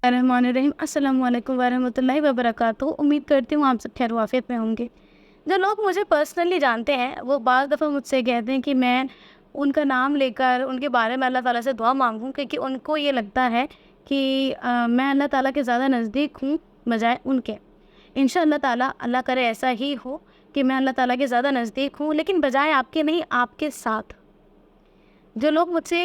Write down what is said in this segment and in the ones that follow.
रहमान रहीम। अस्सलाम वालेकुम वरहमतुल्लाहि वबरकातुहू। उम्मीद करती हूँ आप सब खैर वाफियत में होंगे। जो लोग मुझे पर्सनली जानते हैं वो बाज़ दफ़ा मुझसे कहते हैं कि मैं उनका नाम लेकर उनके बारे में अल्लाह ताला से दुआ मांगूं, क्योंकि उनको ये लगता है कि मैं अल्लाह ताला के ज़्यादा नज़दीक हूँ बजाय उनके। इंशाअल्लाह ताला अल्लाह करे ऐसा ही हो कि मैं अल्लाह ताला के ज़्यादा नज़दीक हूँ, लेकिन बजाय आपके नहीं, आपके साथ। जो लोग मुझसे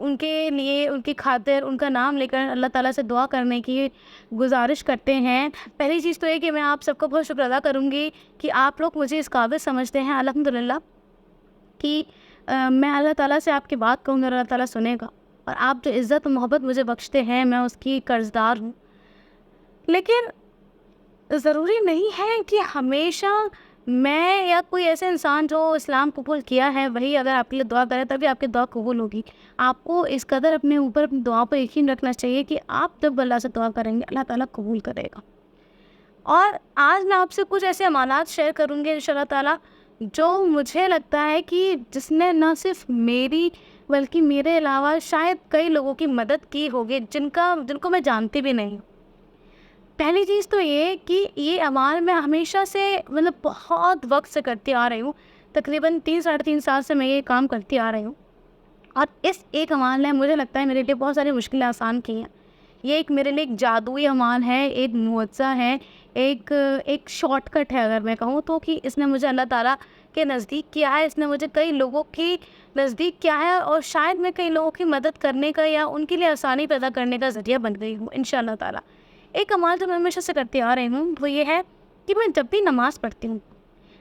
उनके लिए, उनकी खातिर, उनका नाम लेकर अल्लाह ताला से दुआ करने की गुज़ारिश करते हैं, पहली चीज़ तो ये कि मैं आप सबका बहुत शुक्र अदा करूँगी कि आप लोग मुझे इस काबिल समझते हैं अल्हम्दुलिल्लाह कि मैं अल्लाह ताला से आपकी बात कहूँगी और अल्लाह ताला सुनेगा। और आप जो इज़्ज़त और मोहब्बत मुझे बख्शते हैं, मैं उसकी कर्ज़दार हूँ। लेकिन ज़रूरी नहीं है कि हमेशा मैं या कोई ऐसे इंसान जो इस्लाम कबूल किया है वही अगर आपके लिए दुआ करे तभी आपकी दुआ कबूल होगी। आपको इस कदर अपने ऊपर, अपनी दुआ पर यकीन रखना चाहिए कि आप जब अल्लाह से दुआ करेंगे अल्लाह ताला कबूल करेगा। और आज मैं आपसे कुछ ऐसे अमानात शेयर करूँगी इंशाअल्लाह ताला, जो मुझे लगता है कि जिसने न सिर्फ मेरी बल्कि मेरे अलावा शायद कई लोगों की मदद की होगी जिनको मैं जानती भी नहीं हूँ। पहली चीज़ तो ये कि ये अमाल मैं हमेशा से मतलब बहुत वक्त से करती आ रही हूँ। तकरीबन 3 साढ़े 3 साल से मैं ये काम करती आ रही हूँ, और इस एक अमाल ने मुझे लगता है मेरे लिए बहुत सारी मुश्किलें आसान की हैं। ये एक मेरे लिए एक जादुई अमाल है, एक मुअज़्ज़ा है, एक शॉर्टकट है अगर मैं कहूँ तो, कि इसने मुझे अल्लाह ताला के नज़दीक किया है, इसने मुझे कई लोगों की नज़दीक किया है, और शायद मैं कई लोगों की मदद करने का या उनके लिए आसानी पैदा करने का ज़रिया बन गई हूँ इंशाअल्लाह ताला। एक अमाल जो मैं हमेशा से करती आ रही हूँ वो ये है कि मैं जब भी नमाज़ पढ़ती हूँ,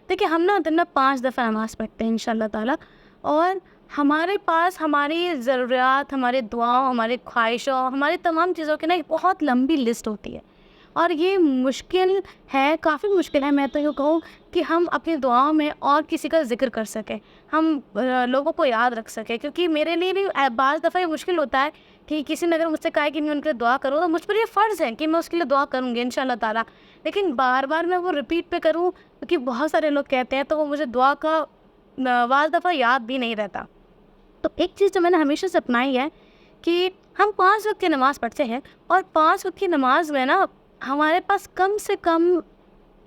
देखिए हम ना दिन में 5 दफ़ा नमाज़ पढ़ते हैं इंशाअल्लाह ताला, और हमारे पास हमारी ज़रूरियात, हमारी दुआओं, हमारी ख्वाहिशों, हमारी तमाम चीज़ों की ना एक बहुत लंबी लिस्ट होती है। और ये मुश्किल है, काफ़ी मुश्किल है, मैं तो यूँ कहूँ कि हम अपनी दुआओं में और किसी का ज़िक्र कर सकें, हम लोगों को याद रख सकें। क्योंकि मेरे लिए भी बाज़ दफ़ा ये मुश्किल होता है कि किसी ने अगर मुझसे कहा है कि मैं उनके लिए दुआ करूँ, तो मुझ पर ये फ़र्ज़ है कि मैं उसके लिए दुआ करूँगी इंशाअल्लाह ताला। लेकिन बार-बार मैं वो रिपीट पे करूँ, क्योंकि बहुत सारे लोग कहते हैं, तो वो मुझे दुआ का बाज़ दफ़ा याद भी नहीं रहता। तो एक चीज़ जो मैंने हमेशा से अपनाई है कि हम 5 वक़्त की नमाज़ पढ़ते हैं, और 5 वक़्त की नमाज़ में ना हमारे पास कम से कम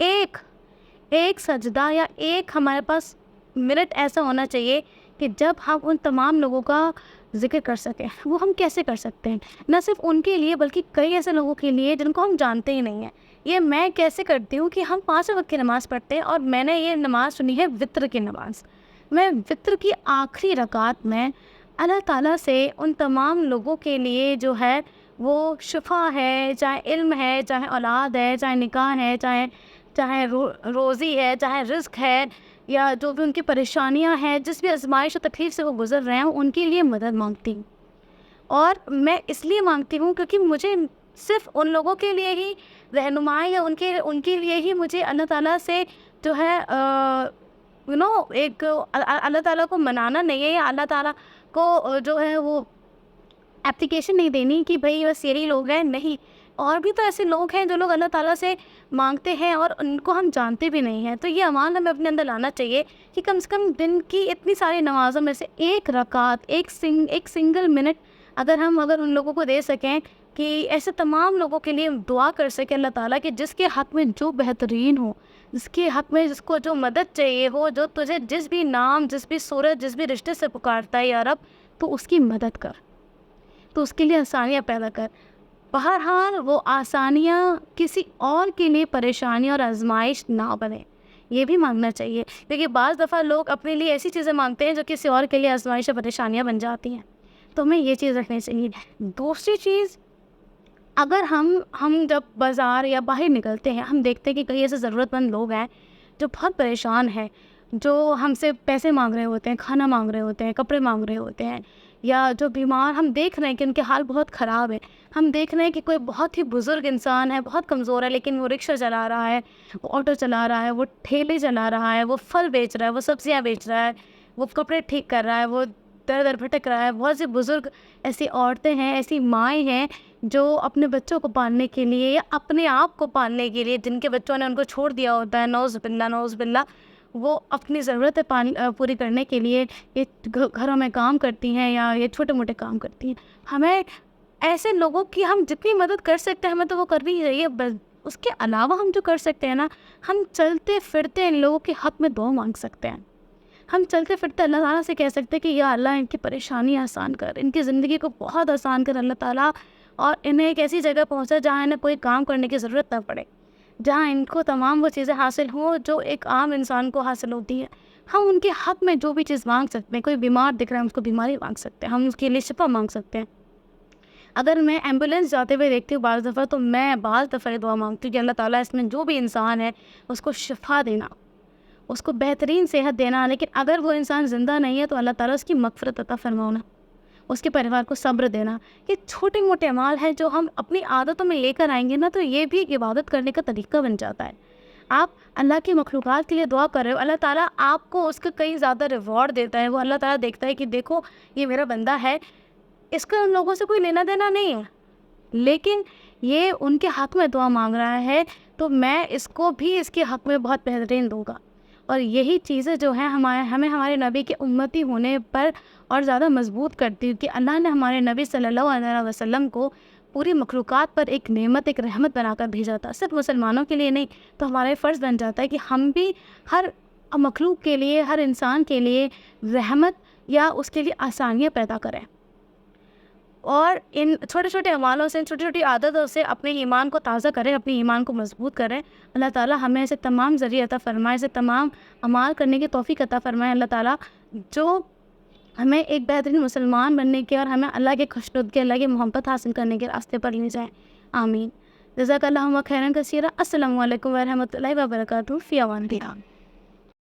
एक सजदा या एक हमारे पास मिनट ऐसा होना चाहिए कि जब हम उन तमाम लोगों का ज़िक्र कर सकें। वो हम कैसे कर सकते हैं? न सिर्फ़ उनके लिए बल्कि कई ऐसे लोगों के लिए जिनको हम जानते ही नहीं हैं। ये मैं कैसे करती हूँ कि हम 5 वक़्त की नमाज़ पढ़ते हैं, और मैंने ये नमाज़ सुनी है वित्र की नमाज़। मैं वित्र की आखिरी रकात में अल्लाह ताला से उन तमाम लोगों के लिए जो है वो शिफ़ा है, चाहे इल्म है, चाहे औलाद है, चाहे निकाह है, चाहे चाहे रोज़ी है, चाहे रिज़्क है, या जो भी उनकी परेशानियां हैं, जिस भी आज़माइश और तकलीफ़ से वो गुज़र रहे हैं, उनके लिए मदद मांगती हूँ। और मैं इसलिए मांगती हूँ क्योंकि मुझे सिर्फ़ उन लोगों के लिए ही रहनुमाई, या उनके उनके लिए ही मुझे अल्लाह ताला से जो है एक अल्लाह ताला को मनाना नहीं है, या अल्लाह ताला को जो है वो एप्लीकेशन नहीं देनी कि भाई बस यही लोग हैं, नहीं। और भी तो ऐसे लोग हैं जो लोग अल्लाह ताला से मांगते हैं और उनको हम जानते भी नहीं हैं। तो ये अमान हमें अपने अंदर लाना चाहिए कि कम से कम दिन की इतनी सारी नमाज़ों में से एक रकात, एक सिंगल मिनट अगर उन लोगों को दे सकें, कि ऐसे तमाम लोगों के लिए दुआ कर सकें अल्लाह ताला कि जिसके हक़ में जो बेहतरीन हो, जिसके हक़ में जिसको जो मदद चाहिए हो, जो तुझे जिस भी नाम, जिस भी सूरत, जिस भी रिश्ते से पुकारता है या रब, तो उसकी मदद कर, तो उसके लिए आसानियाँ पैदा कर। बहरहाल वो आसानियाँ किसी और के लिए परेशानी और आजमाइश ना बने, ये भी मांगना चाहिए। क्योंकि बाज़ दफ़ा लोग अपने लिए ऐसी चीज़ें मांगते हैं जो किसी और के लिए आजमाइश और परेशानियाँ बन जाती हैं। तो हमें ये चीज़ रखनी चाहिए। दूसरी चीज़, अगर हम जब बाज़ार या बाहर निकलते हैं, हम देखते हैं कि कई ऐसे ज़रूरतमंद लोग हैं जो बहुत परेशान हैं, जो हमसे पैसे मांग रहे होते हैं, खाना मांग रहे होते हैं, कपड़े मांग रहे होते हैं, या जो बीमार, हम देख रहे हैं कि उनके हाल बहुत ख़राब है। हम देख रहे हैं कि कोई बहुत ही बुज़ुर्ग इंसान है, बहुत कमज़ोर है, लेकिन वो रिक्शा चला रहा है, वो ऑटो चला रहा है, वो ठेले चला रहा है, वो फल बेच रहा है, वो सब्ज़ियाँ बेच रहा है, वो कपड़े ठीक कर रहा है, वो दर-दर भटक रहा है। बहुत सी बुज़ुर्ग ऐसी औरतें हैं, ऐसी माएँ हैं जो अपने बच्चों को पालने के लिए या अपने आप को पालने के लिए, जिनके बच्चों ने उनको छोड़ दिया होता है, नौज़ बिल्ला, वो अपनी ज़रूरतें पूरी करने के लिए ये घरों में काम करती हैं, या ये छोटे मोटे काम करती हैं। हमें ایسے لوگوں کی ہم جتنی مدد کر سکتے ہیں ہمیں تو وہ کرنی ہی چاہیے. بس اس کے علاوہ ہم جو کر سکتے ہیں نا، ہم چلتے پھرتے ان لوگوں کے حق میں دعا مانگ سکتے ہیں. ہم چلتے پھرتے اللہ تعالیٰ سے کہہ سکتے ہیں کہ یا اللہ ان کی پریشانی آسان کر، ان کی زندگی کو بہت آسان کر اللہ تعالیٰ، اور انہیں ایک ایسی جگہ پہنچا جہاں انہیں کوئی کام کرنے کی ضرورت نہ پڑے، جہاں ان کو تمام وہ چیزیں حاصل ہوں جو ایک عام انسان کو حاصل ہوتی ہے. ہم ان کے حق میں جو بھی چیز مانگ سکتے ہیں. کوئی بیمار دکھ رہا ہے ہم اس کو بیماری مانگ سکتے ہیں، ہم اس کے لیے شفا مانگ سکتے ہیں. اگر میں ایمبولینس جاتے ہوئے دیکھتی ہوں بعض دفعہ، تو میں بعض دفعہ دعا مانگتی ہوں کہ اللہ تعالیٰ اس میں جو بھی انسان ہے اس کو شفا دینا، اس کو بہترین صحت دینا. لیکن اگر وہ انسان زندہ نہیں ہے تو اللہ تعالیٰ اس کی مغفرت عطا فرمانا، اس کے پریوار کو صبر دینا. یہ چھوٹے موٹے اعمال ہیں جو ہم اپنی عادتوں میں لے کر آئیں گے نا، تو یہ بھی ایک عبادت کرنے کا طریقہ بن جاتا ہے. آپ اللہ کی مخلوقات کے لیے دعا کر رہے ہو، اللہ تعالیٰ آپ کو اس کا کئی زیادہ ریوارڈ دیتا ہے. وہ اللہ تعالیٰ دیکھتا ہے کہ دیکھو یہ میرا بندہ ہے، اس کا ان لوگوں سے کوئی لینا دینا نہیں ہے، لیکن یہ ان کے حق میں دعا مانگ رہا ہے، تو میں اس کو بھی اس کے حق میں بہت بہترین دوں گا. اور یہی چیزیں جو ہیں ہمیں ہمارے نبی کے امتی ہونے پر اور زیادہ مضبوط کرتی ہے کہ اللہ نے ہمارے نبی صلی اللہ علیہ وسلم کو پوری مخلوقات پر ایک نعمت، ایک رحمت بنا کر بھیجا تھا. صرف مسلمانوں کے لیے نہیں، تو ہمارا فرض بن جاتا ہے کہ ہم بھی ہر مخلوق کے لیے، ہر انسان کے لیے رحمت یا اس کے لیے آسانیاں پیدا کریں، اور ان چھوٹے چھوٹے اعمالوں سے، چھوٹی چھوٹی عادتوں سے اپنے ایمان کو تازہ کریں، اپنے ایمان کو مضبوط کریں. اللہ تعالیٰ ہمیں ایسے تمام ذریعے عطا فرمائے، ایسے تمام اعمال کرنے کی توفیق عطا فرمائے. اللہ تعالیٰ جو ہمیں ایک بہترین مسلمان بننے کے اور ہمیں اللہ کے خوشنودگی، اللہ کی محبت حاصل کرنے کے راستے پر لے جائیں. آمین. جزاک اللہ خیرا کثیرا. السلام علیکم ورحمۃ اللہ وبرکاتہ. فی امان اللہ.